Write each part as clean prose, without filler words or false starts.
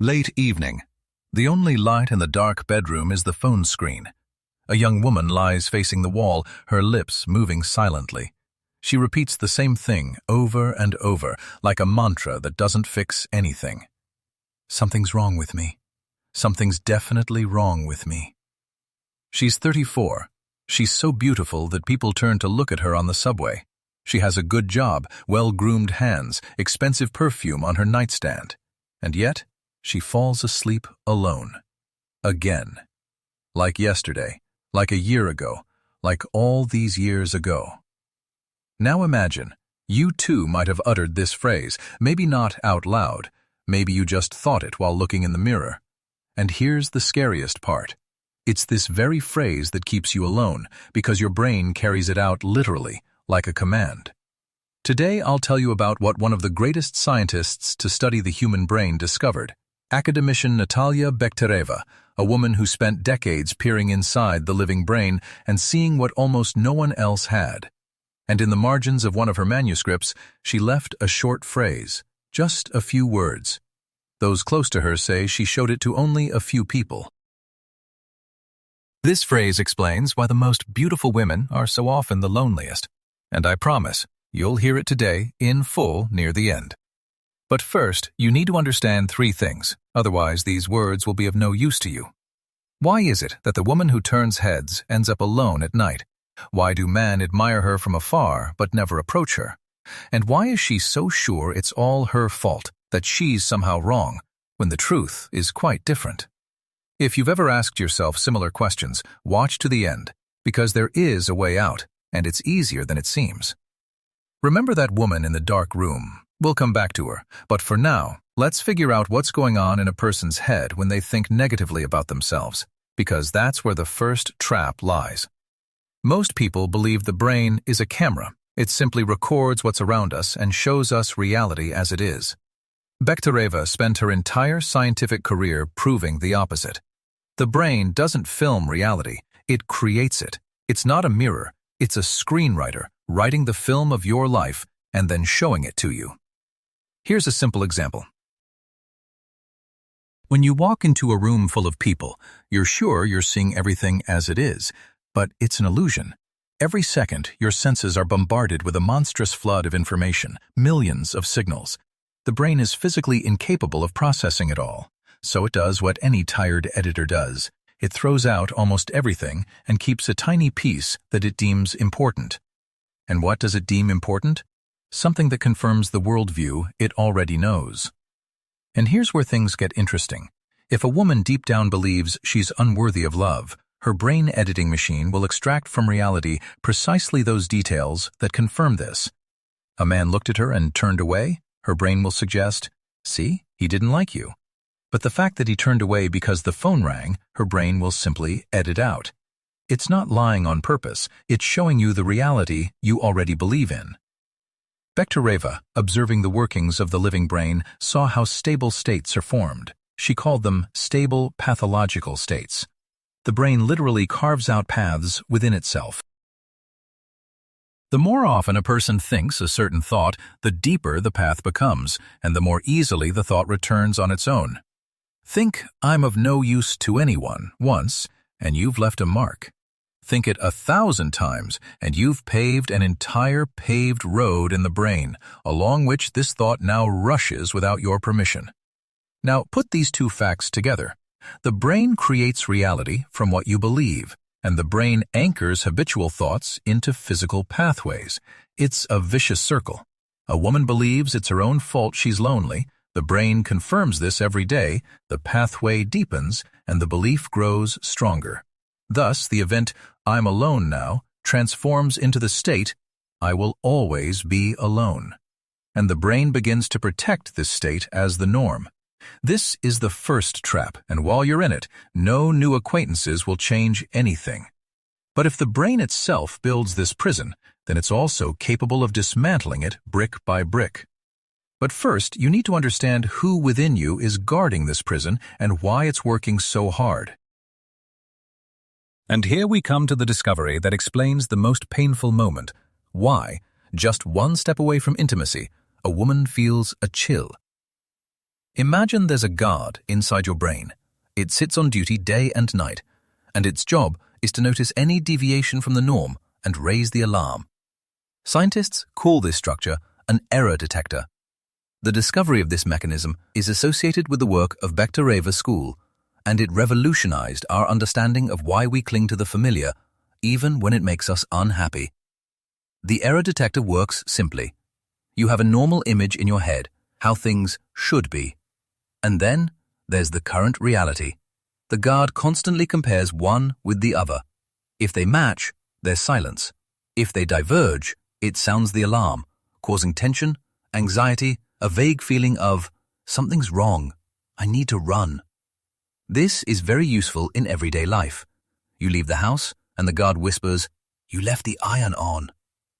Late evening. The only light in the dark bedroom is the phone screen. A young woman lies facing the wall, her lips moving silently. She repeats the same thing over and over, like a mantra that doesn't fix anything. Something's wrong with me. Something's definitely wrong with me. She's 34. She's so beautiful that people turn to look at her on the subway. She has a good job, well-groomed hands, expensive perfume on her nightstand. And yet, she falls asleep alone. Again. Like yesterday, like a year ago, like all these years ago. Now imagine, you too might have uttered this phrase, maybe not out loud, maybe you just thought it while looking in the mirror. And here's the scariest part. It's this very phrase that keeps you alone, because your brain carries it out literally, like a command. Today I'll tell you about what one of the greatest scientists to study the human brain discovered. Academician Natalia Bekhtereva, a woman who spent decades peering inside the living brain and seeing what almost no one else had. And in the margins of one of her manuscripts, she left a short phrase, just a few words. Those close to her say she showed it to only a few people. This phrase explains why the most beautiful women are so often the loneliest, and I promise you'll hear it today in full near the end. But first, you need to understand three things, otherwise these words will be of no use to you. Why is it that the woman who turns heads ends up alone at night? Why do men admire her from afar but never approach her? And why is she so sure it's all her fault, that she's somehow wrong, when the truth is quite different? If you've ever asked yourself similar questions, watch to the end, because there is a way out, and it's easier than it seems. Remember that woman in the dark room. We'll come back to her, but for now, let's figure out what's going on in a person's head when they think negatively about themselves, because that's where the first trap lies. Most people believe the brain is a camera. It simply records what's around us and shows us reality as it is. Bekhtereva spent her entire scientific career proving the opposite. The brain doesn't film reality, it creates it. It's not a mirror, it's a screenwriter writing the film of your life and then showing it to you. Here's a simple example. When you walk into a room full of people, you're sure you're seeing everything as it is, but it's an illusion. Every second, your senses are bombarded with a monstrous flood of information, millions of signals. The brain is physically incapable of processing it all, so it does what any tired editor does. It throws out almost everything and keeps a tiny piece that it deems important. And what does it deem important? Something that confirms the worldview it already knows. And here's where things get interesting. If a woman deep down believes she's unworthy of love, her brain editing machine will extract from reality precisely those details that confirm this. A man looked at her and turned away, her brain will suggest, see, he didn't like you. But the fact that he turned away because the phone rang, her brain will simply edit out. It's not lying on purpose, it's showing you the reality you already believe in. Bekhtereva, observing the workings of the living brain, saw how stable states are formed. She called them stable pathological states. The brain literally carves out paths within itself. The more often a person thinks a certain thought, the deeper the path becomes, and the more easily the thought returns on its own. Think, I'm of no use to anyone, once, and you've left a mark. Think it 1,000 times, and you've paved an entire paved road in the brain, along which this thought now rushes without your permission. Now, put these two facts together. The brain creates reality from what you believe, and the brain anchors habitual thoughts into physical pathways. It's a vicious circle. A woman believes it's her own fault she's lonely, the brain confirms this every day, the pathway deepens, and the belief grows stronger. Thus, the event, I'm alone now, transforms into the state, I will always be alone. And the brain begins to protect this state as the norm. This is the first trap, and while you're in it, no new acquaintances will change anything. But if the brain itself builds this prison, then it's also capable of dismantling it brick by brick. But first, you need to understand who within you is guarding this prison and why it's working so hard. And here we come to the discovery that explains the most painful moment. Why, just one step away from intimacy, a woman feels a chill. Imagine there's a guard inside your brain. It sits on duty day and night, and its job is to notice any deviation from the norm and raise the alarm. Scientists call this structure an error detector. The discovery of this mechanism is associated with the work of Bekhtereva school, and it revolutionized our understanding of why we cling to the familiar, even when it makes us unhappy. The error detector works simply. You have a normal image in your head, how things should be. And then there's the current reality. The guard constantly compares one with the other. If they match, there's silence. If they diverge, it sounds the alarm, causing tension, anxiety, a vague feeling of, something's wrong, I need to run. This is very useful in everyday life. You leave the house, and the guard whispers, you left the iron on,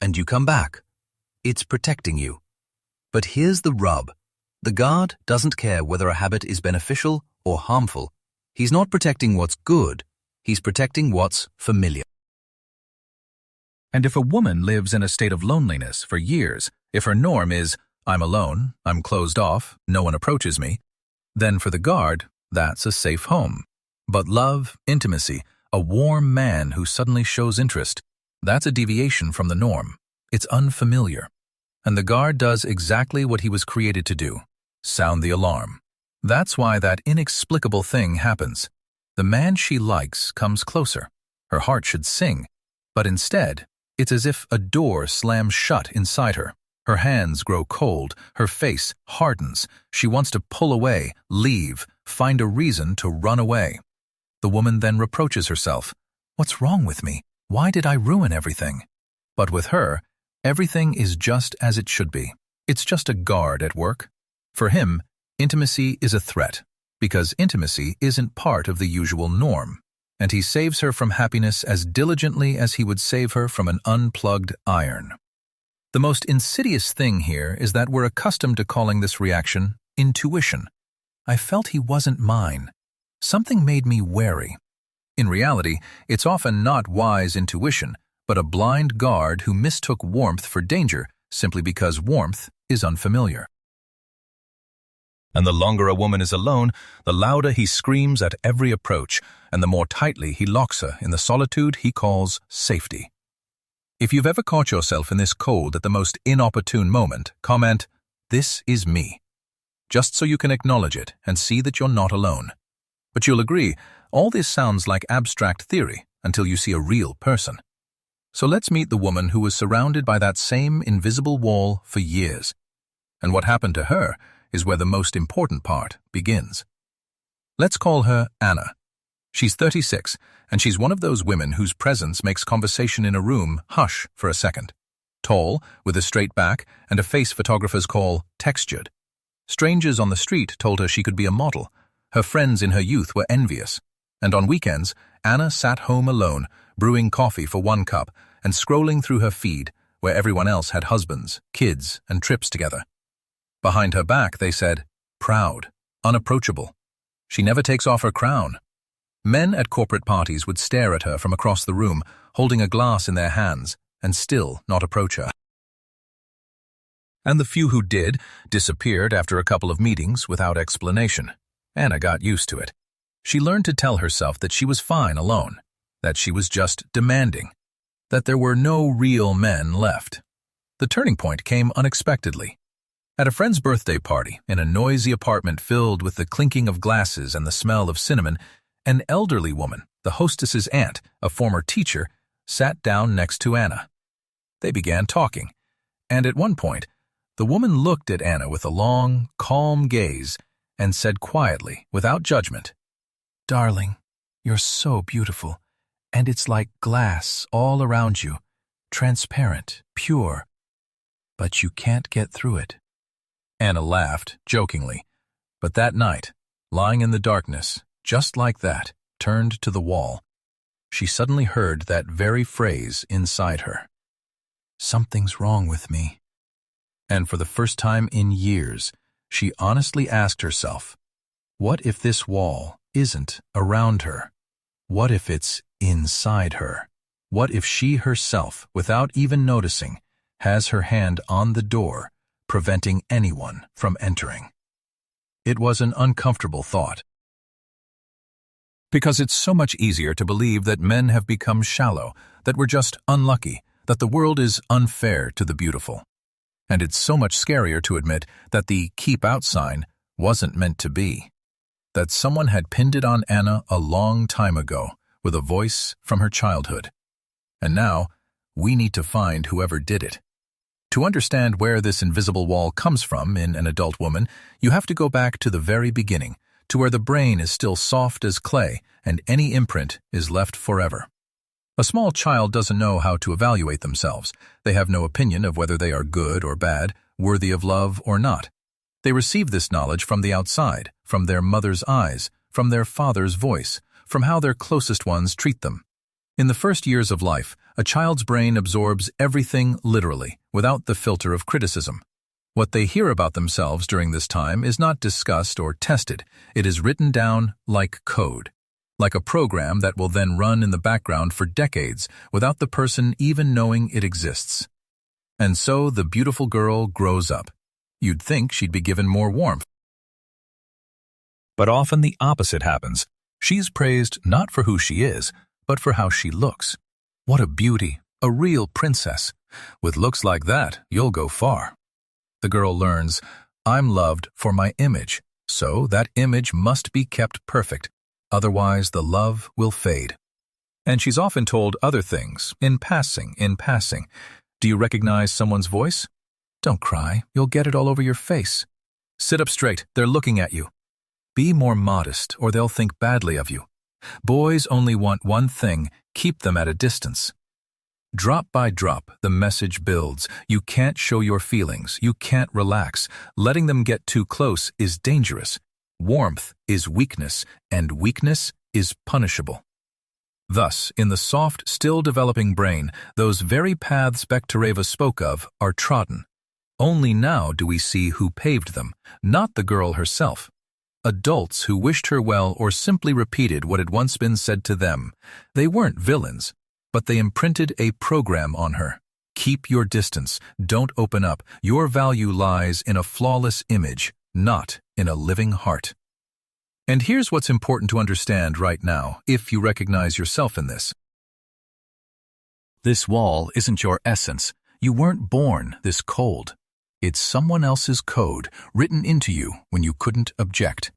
and you come back. It's protecting you. But here's the rub. The guard doesn't care whether a habit is beneficial or harmful. He's not protecting what's good, he's protecting what's familiar. And if a woman lives in a state of loneliness for years, if her norm is, I'm alone, I'm closed off, no one approaches me, then for the guard, that's a safe home. But love, intimacy, a warm man who suddenly shows interest, that's a deviation from the norm. It's unfamiliar. And the guard does exactly what he was created to do, sound the alarm. That's why that inexplicable thing happens. The man she likes comes closer. Her heart should sing, but instead, it's as if a door slams shut inside her. Her hands grow cold, her face hardens. She wants to pull away, leave, find a reason to run away. The woman then reproaches herself. What's wrong with me? Why did I ruin everything? But with her, everything is just as it should be. It's just a guard at work. For him, intimacy is a threat, because intimacy isn't part of the usual norm, and he saves her from happiness as diligently as he would save her from an unplugged iron. The most insidious thing here is that we're accustomed to calling this reaction intuition. I felt he wasn't mine. Something made me wary. In reality, it's often not wise intuition, but a blind guard who mistook warmth for danger simply because warmth is unfamiliar. And the longer a woman is alone, the louder he screams at every approach, and the more tightly he locks her in the solitude he calls safety. If you've ever caught yourself in this cold at the most inopportune moment, comment, "This is me," just so you can acknowledge it and see that you're not alone. But you'll agree, all this sounds like abstract theory until you see a real person. So let's meet the woman who was surrounded by that same invisible wall for years. And what happened to her is where the most important part begins. Let's call her Anna. She's 36, and she's one of those women whose presence makes conversation in a room hush for a second. Tall, with a straight back, and a face photographers call textured. Strangers on the street told her she could be a model. Her friends in her youth were envious. And on weekends, Anna sat home alone, brewing coffee for one cup, and scrolling through her feed, where everyone else had husbands, kids, and trips together. Behind her back, they said, proud, unapproachable. She never takes off her crown. Men at corporate parties would stare at her from across the room, holding a glass in their hands, and still not approach her. And the few who did disappeared after a couple of meetings without explanation. Anna got used to it. She learned to tell herself that she was fine alone, that she was just demanding, that there were no real men left. The turning point came unexpectedly. At a friend's birthday party, in a noisy apartment filled with the clinking of glasses and the smell of cinnamon, an elderly woman, the hostess's aunt, a former teacher, sat down next to Anna. They began talking, and at one point, the woman looked at Anna with a long, calm gaze and said quietly, without judgment, "Darling, you're so beautiful, and it's like glass all around you, transparent, pure, but you can't get through it." Anna laughed, jokingly, but that night, lying in the darkness, just like that, turned to the wall, she suddenly heard that very phrase inside her. Something's wrong with me. And for the first time in years, she honestly asked herself, what if this wall isn't around her? What if it's inside her? What if she herself, without even noticing, has her hand on the door, preventing anyone from entering? It was an uncomfortable thought. Because it's so much easier to believe that men have become shallow, that we're just unlucky, that the world is unfair to the beautiful. And it's so much scarier to admit that the keep out sign wasn't meant to be. That someone had pinned it on Anna a long time ago with a voice from her childhood. And now, we need to find whoever did it. To understand where this invisible wall comes from in an adult woman, you have to go back to the very beginning, to where the brain is still soft as clay and any imprint is left forever. A small child doesn't know how to evaluate themselves. They have no opinion of whether they are good or bad, worthy of love or not. They receive this knowledge from the outside, from their mother's eyes, from their father's voice, from how their closest ones treat them. In the first years of life, a child's brain absorbs everything literally, without the filter of criticism. What they hear about themselves during this time is not discussed or tested. It is written down like code, like a program that will then run in the background for decades without the person even knowing it exists. And so the beautiful girl grows up. You'd think she'd be given more warmth. But often the opposite happens. She's praised not for who she is, but for how she looks. What a beauty, a real princess. With looks like that, you'll go far. The girl learns, I'm loved for my image, so that image must be kept perfect, otherwise the love will fade. And she's often told other things, in passing. Do you recognize someone's voice? Don't cry, you'll get it all over your face. Sit up straight, they're looking at you. Be more modest, or they'll think badly of you. Boys only want one thing, keep them at a distance. Drop by drop, the message builds. You can't show your feelings, you can't relax. Letting them get too close is dangerous. Warmth is weakness, and weakness is punishable. Thus, in the soft, still developing brain, those very paths Bekhtereva spoke of are trodden. Only now do we see who paved them, not the girl herself. Adults who wished her well or simply repeated what had once been said to them. They weren't villains, but they imprinted a program on her. Keep your distance, don't open up. Your value lies in a flawless image, not in a living heart. And here's what's important to understand right now, if you recognize yourself in this. This wall isn't your essence. You weren't born this cold. It's someone else's code, written into you when you couldn't object.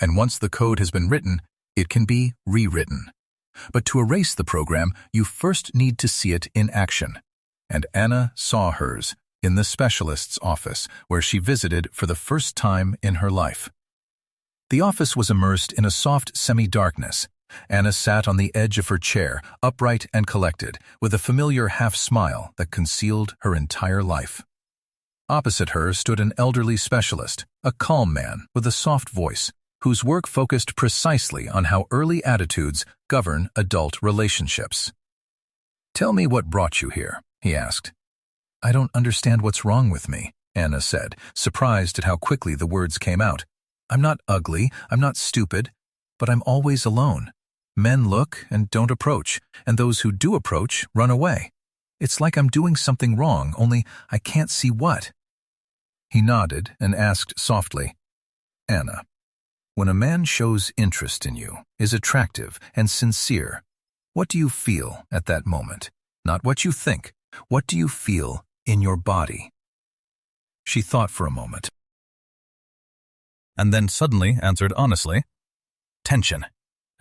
And once the code has been written, it can be rewritten. But to erase the program, you first need to see it in action. And Anna saw hers in the specialist's office, where she visited for the first time in her life. The office was immersed in a soft semi-darkness. Anna sat on the edge of her chair, upright and collected, with a familiar half-smile that concealed her entire life. Opposite her stood an elderly specialist, a calm man with a soft voice, whose work focused precisely on how early attitudes govern adult relationships. "Tell me what brought you here," he asked. "I don't understand what's wrong with me," Anna said, surprised at how quickly the words came out. "I'm not ugly, I'm not stupid, but I'm always alone. Men look and don't approach, and those who do approach run away. It's like I'm doing something wrong, only I can't see what." He nodded and asked softly, "Anna, when a man shows interest in you, is attractive and sincere, what do you feel at that moment? Not what you think. What do you feel in your body?" She thought for a moment, and then suddenly answered honestly, "Tension,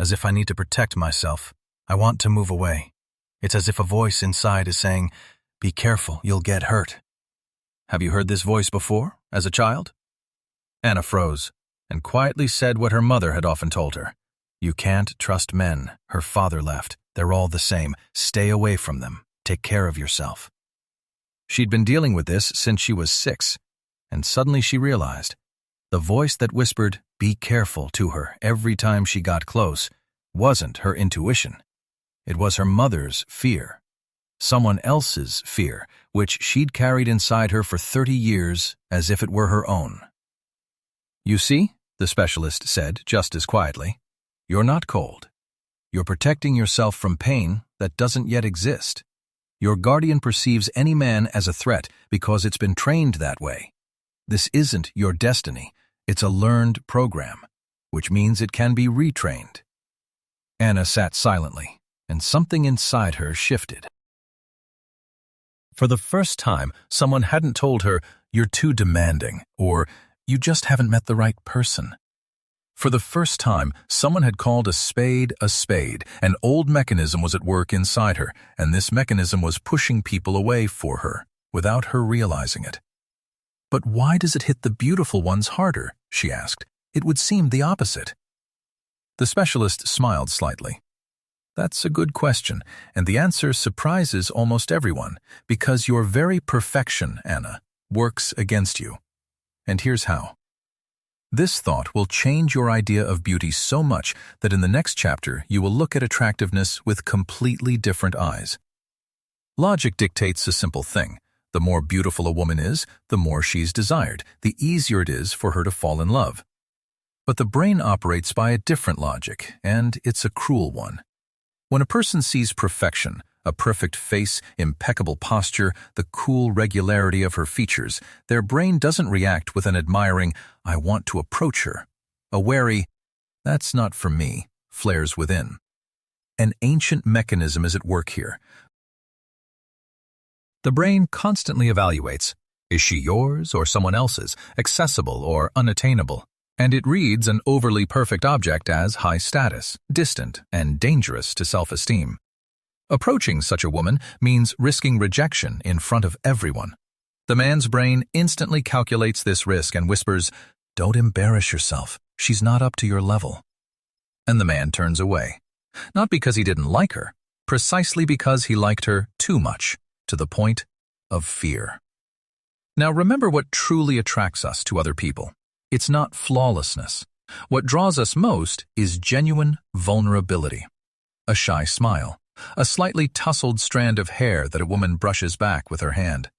as if I need to protect myself. I want to move away. It's as if a voice inside is saying, 'Be careful, you'll get hurt.'" "Have you heard this voice before, as a child?" Anna froze, and quietly said what her mother had often told her. "You can't trust men. Her father left. They're all the same. Stay away from them. Take care of yourself." She'd been dealing with this since she was 6, and suddenly she realized the voice that whispered, "Be careful," to her every time she got close wasn't her intuition. It was her mother's fear. Someone else's fear, which she'd carried inside her for 30 years as if it were her own. "You see," the specialist said just as quietly, "you're not cold. You're protecting yourself from pain that doesn't yet exist. Your guardian perceives any man as a threat because it's been trained that way. This isn't your destiny, It's a learned program, which means it can be retrained. Anna sat silently, and something inside her shifted. For the first time, someone hadn't told her, "You're too demanding," or "You just haven't met the right person." For the first time, someone had called a spade a spade. An old mechanism was at work inside her, and this mechanism was pushing people away for her, without her realizing it. "But why does it hit the beautiful ones harder?" she asked. "It would seem the opposite." The specialist smiled slightly. "That's a good question, and the answer surprises almost everyone, because your very perfection, Anna, works against you. And here's how. This thought will change your idea of beauty so much that in the next chapter you will look at attractiveness with completely different eyes. Logic dictates a simple thing. The more beautiful a woman is, the more she's desired, the easier it is for her to fall in love. But the brain operates by a different logic, and it's a cruel one. When a person sees perfection, a perfect face, impeccable posture, the cool regularity of her features, their brain doesn't react with an admiring, "I want to approach her." A wary, "That's not for me," flares within. An ancient mechanism is at work here. The brain constantly evaluates, is she yours or someone else's, accessible or unattainable? And it reads an overly perfect object as high status, distant, and dangerous to self-esteem. Approaching such a woman means risking rejection in front of everyone. The man's brain instantly calculates this risk and whispers, "Don't embarrass yourself. She's not up to your level." And the man turns away. Not because he didn't like her, precisely because he liked her too much, to the point of fear. Now remember what truly attracts us to other people. It's not flawlessness. What draws us most is genuine vulnerability. A shy smile. A slightly tousled strand of hair that a woman brushes back with her hand.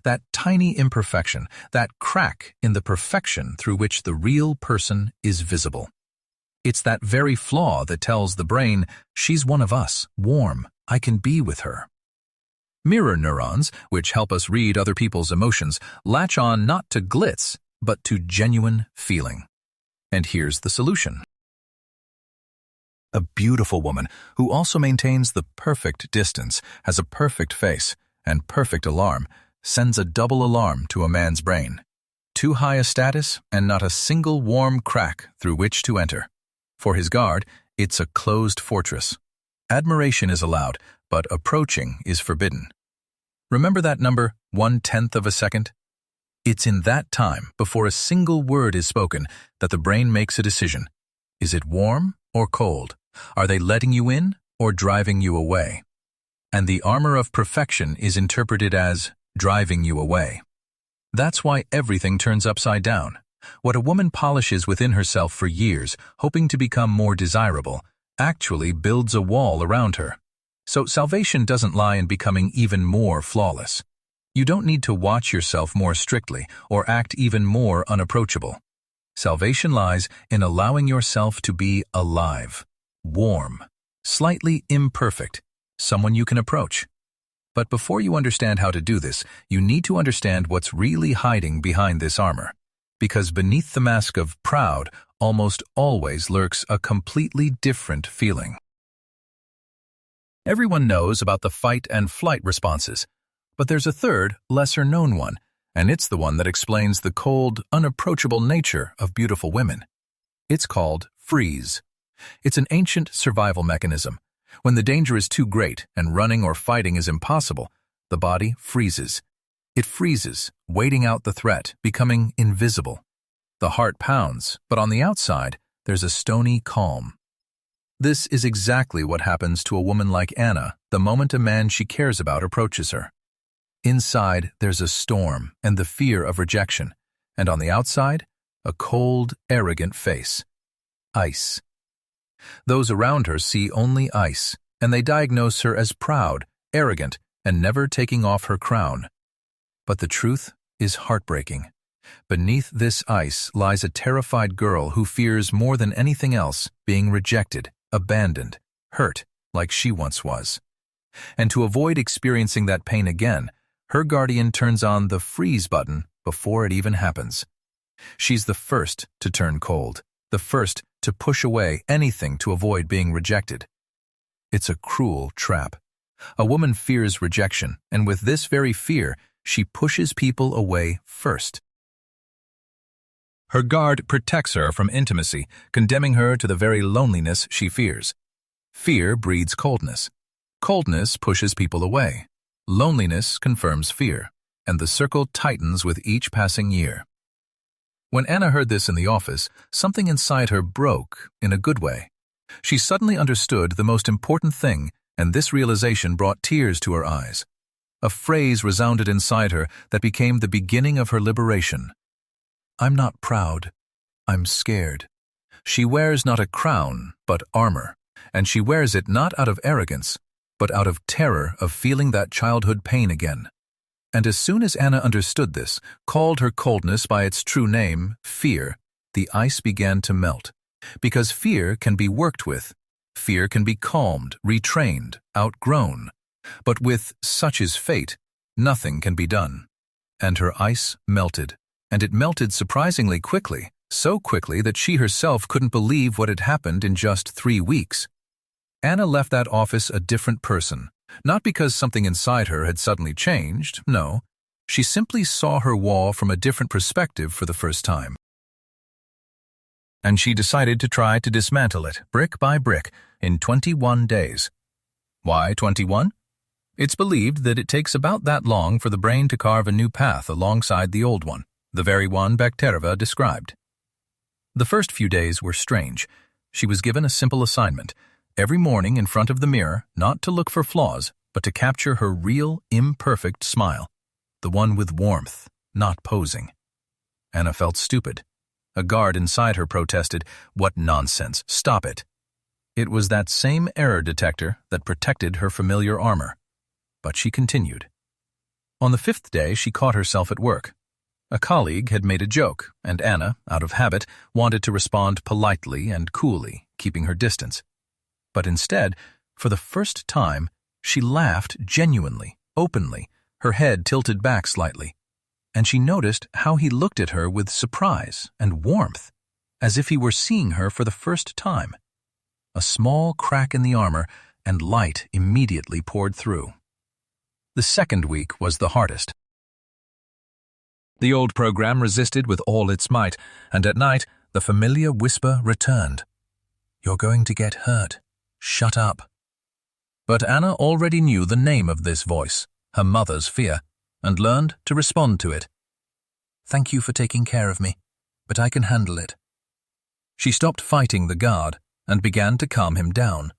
That tiny imperfection, that crack in the perfection through which the real person is visible. It's that very flaw that tells the brain, "She's one of us, warm, I can be with her." Mirror neurons, which help us read other people's emotions, latch on not to glitz, but to genuine feeling. And here's the solution. A beautiful woman who also maintains the perfect distance, has a perfect face, and perfect alarm, sends a double alarm to a man's brain. Too high a status and not a single warm crack through which to enter. For his guard, it's a closed fortress. Admiration is allowed, but approaching is forbidden. Remember that number, 1/10 of a second? It's in that time, before a single word is spoken, that the brain makes a decision. Is it warm or cold? Are they letting you in or driving you away? And the armor of perfection is interpreted as driving you away. That's why everything turns upside down. What a woman polishes within herself for years, hoping to become more desirable, actually builds a wall around her. So salvation doesn't lie in becoming even more flawless. You don't need to watch yourself more strictly or act even more unapproachable. Salvation lies in allowing yourself to be alive, warm, slightly imperfect, someone you can approach. But before you understand how to do this, you need to understand what's really hiding behind this armor. Because beneath the mask of proud almost always lurks a completely different feeling. Everyone knows about the fight and flight responses, but there's a third, lesser-known one, and it's the one that explains the cold, unapproachable nature of beautiful women. It's called freeze. It's an ancient survival mechanism. When the danger is too great and running or fighting is impossible, the body freezes. It freezes, waiting out the threat, becoming invisible. The heart pounds, but on the outside, there's a stony calm. This is exactly what happens to a woman like Anna the moment a man she cares about approaches her. Inside, there's a storm and the fear of rejection, and on the outside, a cold, arrogant face. Ice. Those around her see only ice, and they diagnose her as proud, arrogant, and never taking off her crown. But the truth is heartbreaking. Beneath this ice lies a terrified girl who fears more than anything else being rejected, abandoned, hurt like she once was. And to avoid experiencing that pain again, her guardian turns on the freeze button before it even happens. She's the first to turn cold, the first to push away anything to avoid being rejected. It's a cruel trap. A woman fears rejection, and with this very fear, she pushes people away first. Her guard protects her from intimacy, condemning her to the very loneliness she fears. Fear breeds coldness. Coldness pushes people away. Loneliness confirms fear, and the circle tightens with each passing year. When Anna heard this in the office, something inside her broke in a good way. She suddenly understood the most important thing, and this realization brought tears to her eyes. A phrase resounded inside her that became the beginning of her liberation. I'm not proud. I'm scared. She wears not a crown, but armor, and she wears it not out of arrogance, but out of terror of feeling that childhood pain again. And as soon as Anna understood this, called her coldness by its true name, fear, the ice began to melt. Because fear can be worked with. Fear can be calmed, retrained, outgrown. But with such is fate, nothing can be done. And her ice melted, and it melted surprisingly quickly, so quickly that she herself couldn't believe what had happened in just 3 weeks. Anna left that office a different person. Not because something inside her had suddenly changed, no. She simply saw her wall from a different perspective for the first time. And she decided to try to dismantle it, brick by brick, in 21 days. Why 21? It's believed that it takes about that long for the brain to carve a new path alongside the old one, the very one Bekhtereva described. The first few days were strange. She was given a simple assignment. Every morning in front of the mirror, not to look for flaws, but to capture her real, imperfect smile. The one with warmth, not posing. Anna felt stupid. A guard inside her protested, "What nonsense, stop it." It was that same error detector that protected her familiar armor. But she continued. On the 5th day, she caught herself at work. A colleague had made a joke, and Anna, out of habit, wanted to respond politely and coolly, keeping her distance. But instead, for the first time, she laughed genuinely, openly, her head tilted back slightly. And she noticed how he looked at her with surprise and warmth, as if he were seeing her for the first time. A small crack in the armor, and light immediately poured through. The second week was the hardest. The old program resisted with all its might, and at night, the familiar whisper returned. "You're going to get hurt. Shut up." But Anna already knew the name of this voice, her mother's fear, and learned to respond to it. "Thank you for taking care of me, but I can handle it." She stopped fighting the guard and began to calm him down,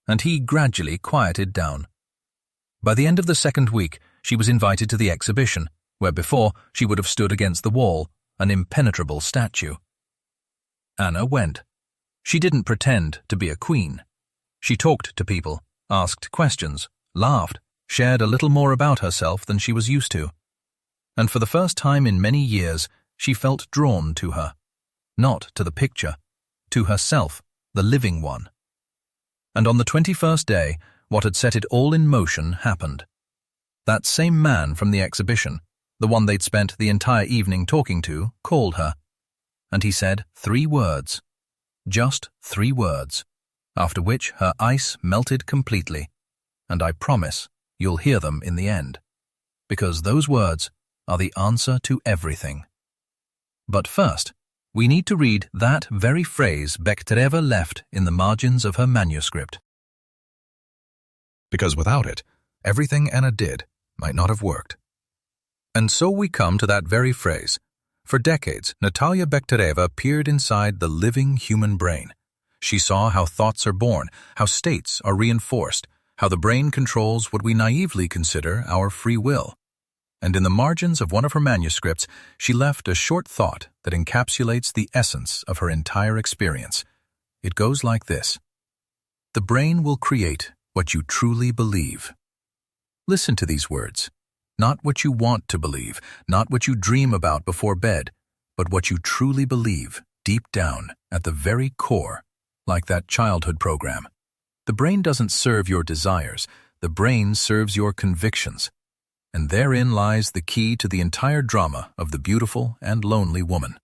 and he gradually quieted down. By the end of the second week, she was invited to the exhibition, where before she would have stood against the wall, an impenetrable statue. Anna went. She didn't pretend to be a queen. She talked to people, asked questions, laughed, shared a little more about herself than she was used to. And for the first time in many years, she felt drawn to her. Not to the picture, to herself, the living one. And on the 21st day, what had set it all in motion happened. That same man from the exhibition, the one they'd spent the entire evening talking to, called her. And he said 3 words. Just 3 words. After which her ice melted completely, and I promise you'll hear them in the end, because those words are the answer to everything. But first, we need to read that very phrase Bekhtereva left in the margins of her manuscript. Because without it, everything Anna did might not have worked. And so we come to that very phrase. For decades, Natalia Bekhtereva peered inside the living human brain. She saw how thoughts are born, how states are reinforced, how the brain controls what we naively consider our free will. And in the margins of one of her manuscripts, she left a short thought that encapsulates the essence of her entire experience. It goes like this. The brain will create what you truly believe. Listen to these words. Not what you want to believe, not what you dream about before bed, but what you truly believe, deep down, at the very core. Like that childhood program. The brain doesn't serve your desires, the brain serves your convictions. And therein lies the key to the entire drama of the beautiful and lonely woman.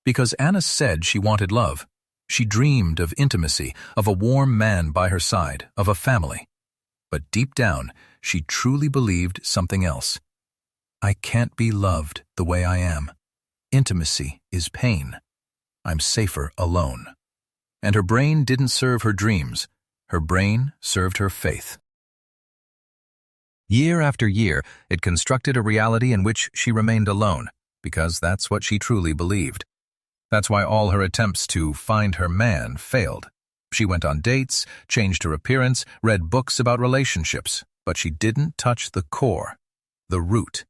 Because Anna said she wanted love. She dreamed of intimacy, of a warm man by her side, of a family. But deep down, she truly believed something else. I can't be loved the way I am. Intimacy is pain. I'm safer alone. And her brain didn't serve her dreams. Her brain served her faith. Year after year, it constructed a reality in which she remained alone, because that's what she truly believed. That's why all her attempts to find her man failed. She went on dates, changed her appearance, read books about relationships, but she didn't touch the core, the root,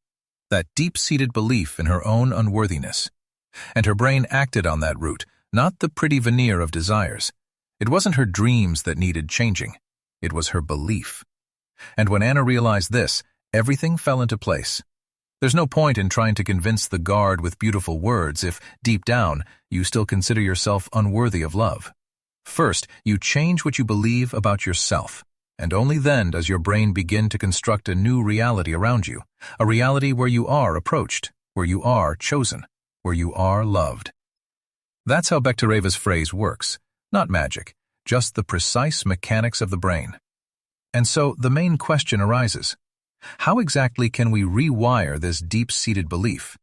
that deep-seated belief in her own unworthiness. And her brain acted on that root, not the pretty veneer of desires. It wasn't her dreams that needed changing. It was her belief. And when Anna realized this, everything fell into place. There's no point in trying to convince the guard with beautiful words if, deep down, you still consider yourself unworthy of love. First, you change what you believe about yourself, and only then does your brain begin to construct a new reality around you, a reality where you are approached, where you are chosen, where you are loved. That's how Bekhtereva's phrase works, not magic, just the precise mechanics of the brain. And so the main question arises. How exactly can we rewire this deep-seated belief?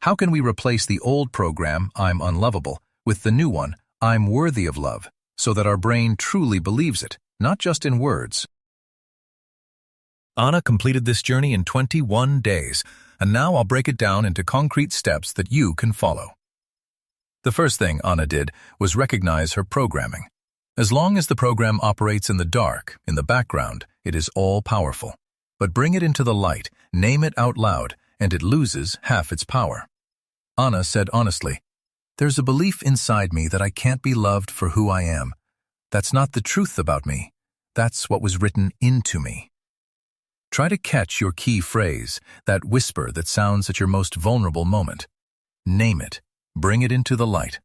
How can we replace the old program, I'm unlovable, with the new one, I'm worthy of love, so that our brain truly believes it, not just in words? Anna completed this journey in 21 days, and now I'll break it down into concrete steps that you can follow. The first thing Anna did was recognize her programming. As long as the program operates in the dark, in the background, it is all-powerful. But bring it into the light, name it out loud, and it loses half its power. Anna said honestly, "There's a belief inside me that I can't be loved for who I am. That's not the truth about me. That's what was written into me." Try to catch your key phrase, that whisper that sounds at your most vulnerable moment. Name it. Bring it into the light.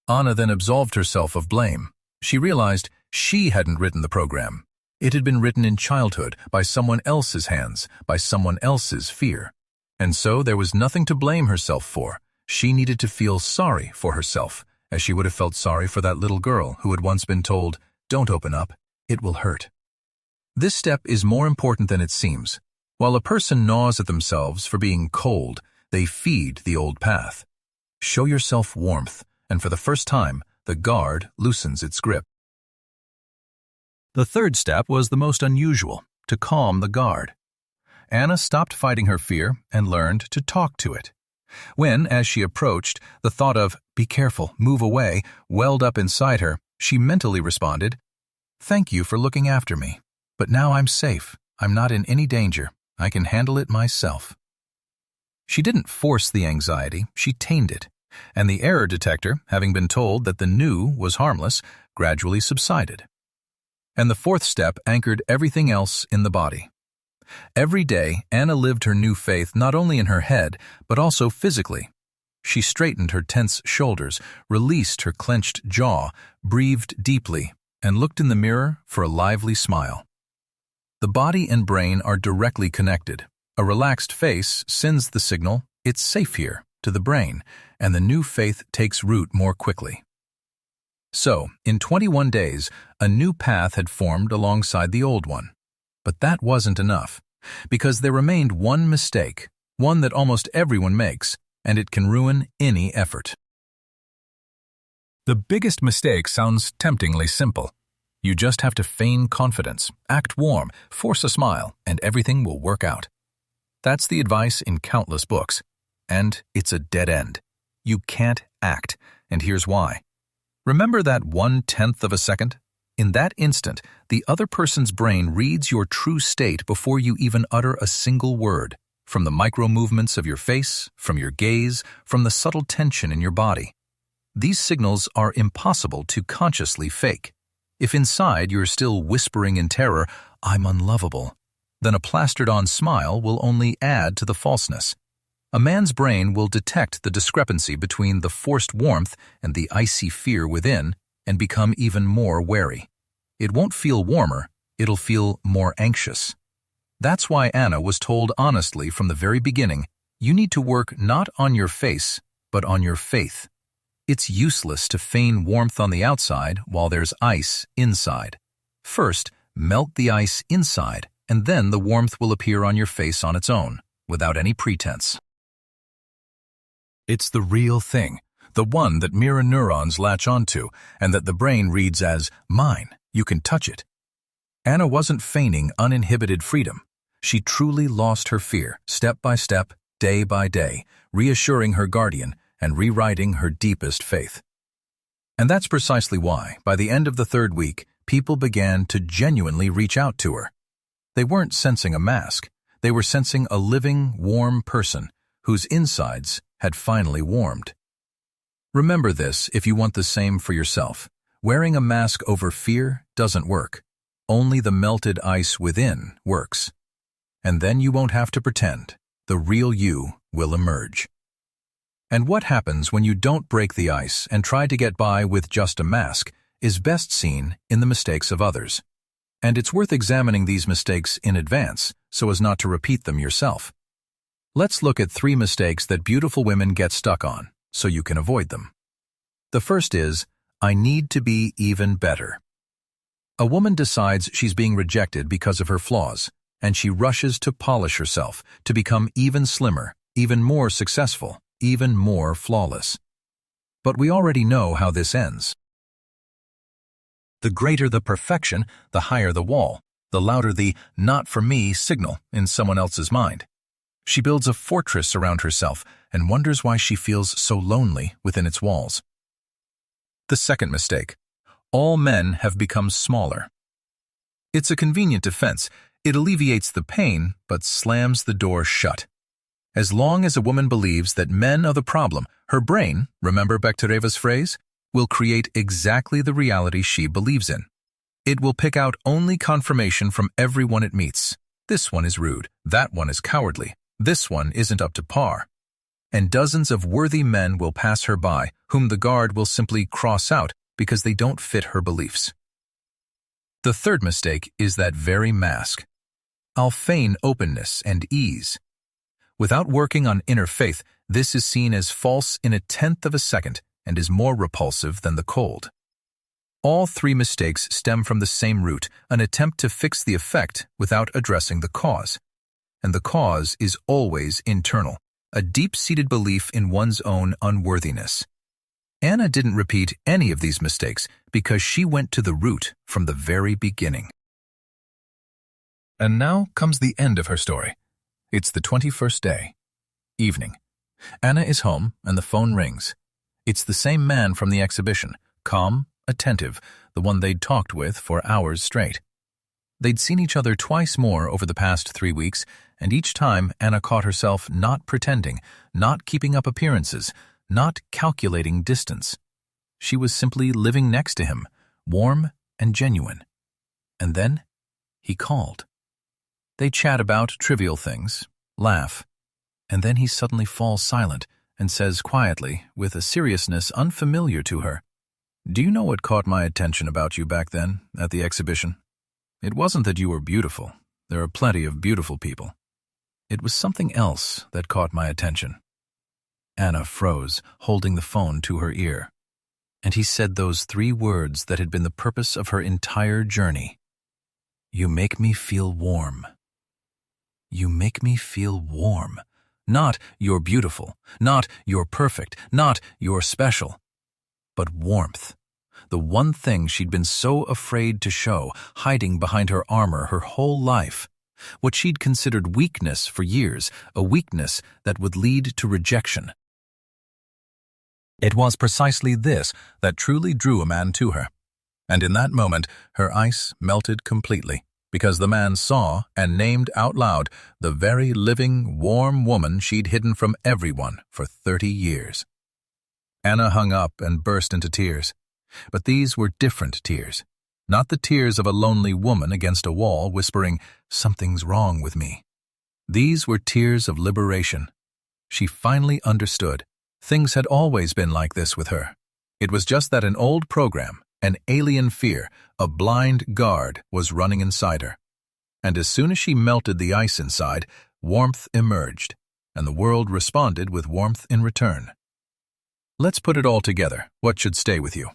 Anna then absolved herself of blame. She realized she hadn't written the program. It had been written in childhood, by someone else's hands, by someone else's fear. And so there was nothing to blame herself for. She needed to feel sorry for herself, as she would have felt sorry for that little girl who had once been told, "Don't open up, it will hurt." This step is more important than it seems. While a person gnaws at themselves for being cold, they feed the old path. Show yourself warmth, and for the first time, the guard loosens its grip. The third step was the most unusual, to calm the guard. Anna stopped fighting her fear and learned to talk to it. When, as she approached, the thought of, "Be careful, move away," welled up inside her, she mentally responded, "Thank you for looking after me. But now I'm safe. I'm not in any danger. I can handle it myself." She didn't force the anxiety, she tamed it. And the error detector, having been told that the new was harmless, gradually subsided. And the fourth step anchored everything else in the body. Every day, Anna lived her new faith not only in her head, but also physically. She straightened her tense shoulders, released her clenched jaw, breathed deeply, and looked in the mirror for a lively smile. The body and brain are directly connected. A relaxed face sends the signal, "It's safe here," to the brain, and the new faith takes root more quickly. So, in 21 days, a new path had formed alongside the old one. But that wasn't enough, because there remained one mistake, one that almost everyone makes, and it can ruin any effort. The biggest mistake sounds temptingly simple. You just have to feign confidence, act warm, force a smile, and everything will work out. That's the advice in countless books. And it's a dead end. You can't act, and here's why. Remember that 1/10 of a second? In that instant, the other person's brain reads your true state before you even utter a single word, from the micro-movements of your face, from your gaze, from the subtle tension in your body. These signals are impossible to consciously fake. If inside you're still whispering in terror, "I'm unlovable," then a plastered-on smile will only add to the falseness. A man's brain will detect the discrepancy between the forced warmth and the icy fear within and become even more wary. It won't feel warmer, it'll feel more anxious. That's why Anna was told honestly from the very beginning, you need to work not on your face, but on your faith. It's useless to feign warmth on the outside while there's ice inside. First, melt the ice inside, and then the warmth will appear on your face on its own, without any pretense. It's the real thing, the one that mirror neurons latch onto, and that the brain reads as mine. You can touch it. Anna wasn't feigning uninhibited freedom. She truly lost her fear, step by step, day by day, reassuring her guardian and rewriting her deepest faith. And that's precisely why, by the end of the third week, people began to genuinely reach out to her. They weren't sensing a mask. They were sensing a living, warm person whose insides had finally warmed. Remember this if you want the same for yourself. Wearing a mask over fear doesn't work. Only the melted ice within works. And then you won't have to pretend. The real you will emerge. And what happens when you don't break the ice and try to get by with just a mask is best seen in the mistakes of others. And it's worth examining these mistakes in advance so as not to repeat them yourself. Let's look at 3 mistakes that beautiful women get stuck on so you can avoid them. The first is, I need to be even better. A woman decides she's being rejected because of her flaws, and she rushes to polish herself, to become even slimmer, even more successful, even more flawless. But we already know how this ends. The greater the perfection, the higher the wall, the louder the not for me signal in someone else's mind. She builds a fortress around herself and wonders why she feels so lonely within its walls. The second mistake. All men have become smaller. It's a convenient defense. It alleviates the pain, but slams the door shut. As long as a woman believes that men are the problem, her brain, remember Bekhtereva's phrase, will create exactly the reality she believes in. It will pick out only confirmation from everyone it meets. This one is rude. That one is cowardly. This one isn't up to par. And dozens of worthy men will pass her by, whom the guard will simply cross out because they don't fit her beliefs. The third mistake is that very mask. I'll feign openness and ease. Without working on inner faith, this is seen as false in 1/10 of a second and is more repulsive than the cold. All 3 mistakes stem from the same root, an attempt to fix the effect without addressing the cause. And the cause is always internal, a deep-seated belief in one's own unworthiness. Anna didn't repeat any of these mistakes because she went to the root from the very beginning. And now comes the end of her story. It's the 21st day. Evening. Anna is home and the phone rings. It's the same man from the exhibition, calm, attentive, the one they'd talked with for hours straight. They'd seen each other twice more over the past 3 weeks, and each time Anna caught herself not pretending, not keeping up appearances, not calculating distance. She was simply living next to him, warm and genuine. And then he called. They chat about trivial things, laugh, and then he suddenly falls silent and says quietly, with a seriousness unfamiliar to her, "Do you know what caught my attention about you back then, at the exhibition? It wasn't that you were beautiful. There are plenty of beautiful people. It was something else that caught my attention." Anna froze, holding the phone to her ear. And he said those 3 words that had been the purpose of her entire journey. "You make me feel warm." You make me feel warm. Not you're beautiful, not you're perfect, not you're special, but warmth. The one thing she'd been so afraid to show, hiding behind her armor her whole life. What she'd considered weakness for years, a weakness that would lead to rejection. It was precisely this that truly drew a man to her. And in that moment, her ice melted completely, because the man saw and named out loud the very living, warm woman she'd hidden from everyone for 30 years. Anna hung up and burst into tears. But these were different tears. Not the tears of a lonely woman against a wall whispering, "Something's wrong with me." These were tears of liberation. She finally understood. Things had always been like this with her. It was just that an old program, an alien fear, a blind guard was running inside her. And as soon as she melted the ice inside, warmth emerged, and the world responded with warmth in return. Let's put it all together. What should stay with you?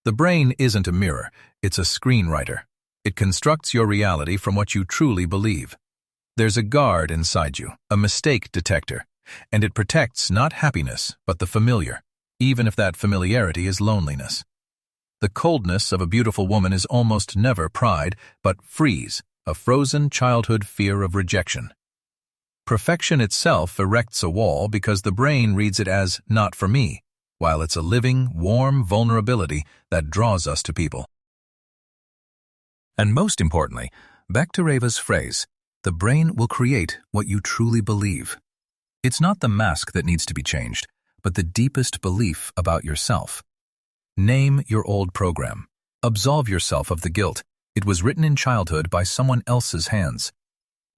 The brain isn't a mirror, it's a screenwriter. It constructs your reality from what you truly believe. There's a guard inside you, a mistake detector, and it protects not happiness, but the familiar, even if that familiarity is loneliness. The coldness of a beautiful woman is almost never pride, but freeze, a frozen childhood fear of rejection. Perfection itself erects a wall because the brain reads it as not for me, while it's a living, warm vulnerability that draws us to people. And most importantly, Bekhtereva's phrase, the brain will create what you truly believe. It's not the mask that needs to be changed, but the deepest belief about yourself. Name your old program. Absolve yourself of the guilt. It was written in childhood by someone else's hands.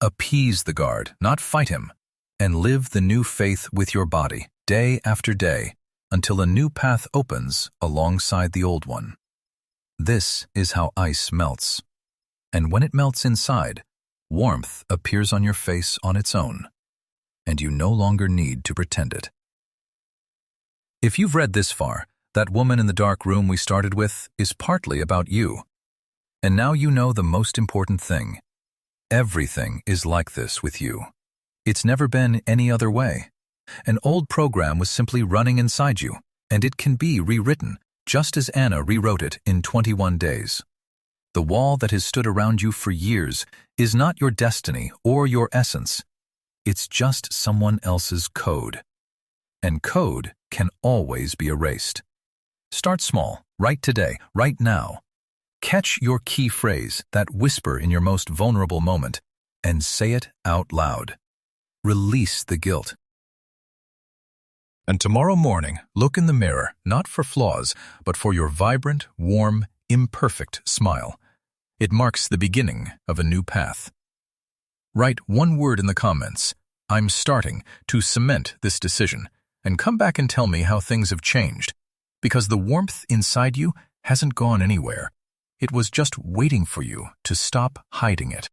Appease the guard, not fight him, and live the new faith with your body, day after day, until a new path opens alongside the old one. This is how ice melts. And when it melts inside, warmth appears on your face on its own, and you no longer need to pretend it. If you've read this far, that woman in the dark room we started with is partly about you. And now you know the most important thing. Everything is like this with you. It's never been any other way. An old program was simply running inside you, and it can be rewritten, just as Anna rewrote it in 21 days. The wall that has stood around you for years is not your destiny or your essence. It's just someone else's code. And code can always be erased. Start small, right today, right now. Catch your key phrase, that whisper in your most vulnerable moment, and say it out loud. Release the guilt. And tomorrow morning, look in the mirror, not for flaws, but for your vibrant, warm, imperfect smile. It marks the beginning of a new path. Write one word in the comments, "I'm starting," to cement this decision, and come back and tell me how things have changed. Because the warmth inside you hasn't gone anywhere. It was just waiting for you to stop hiding it.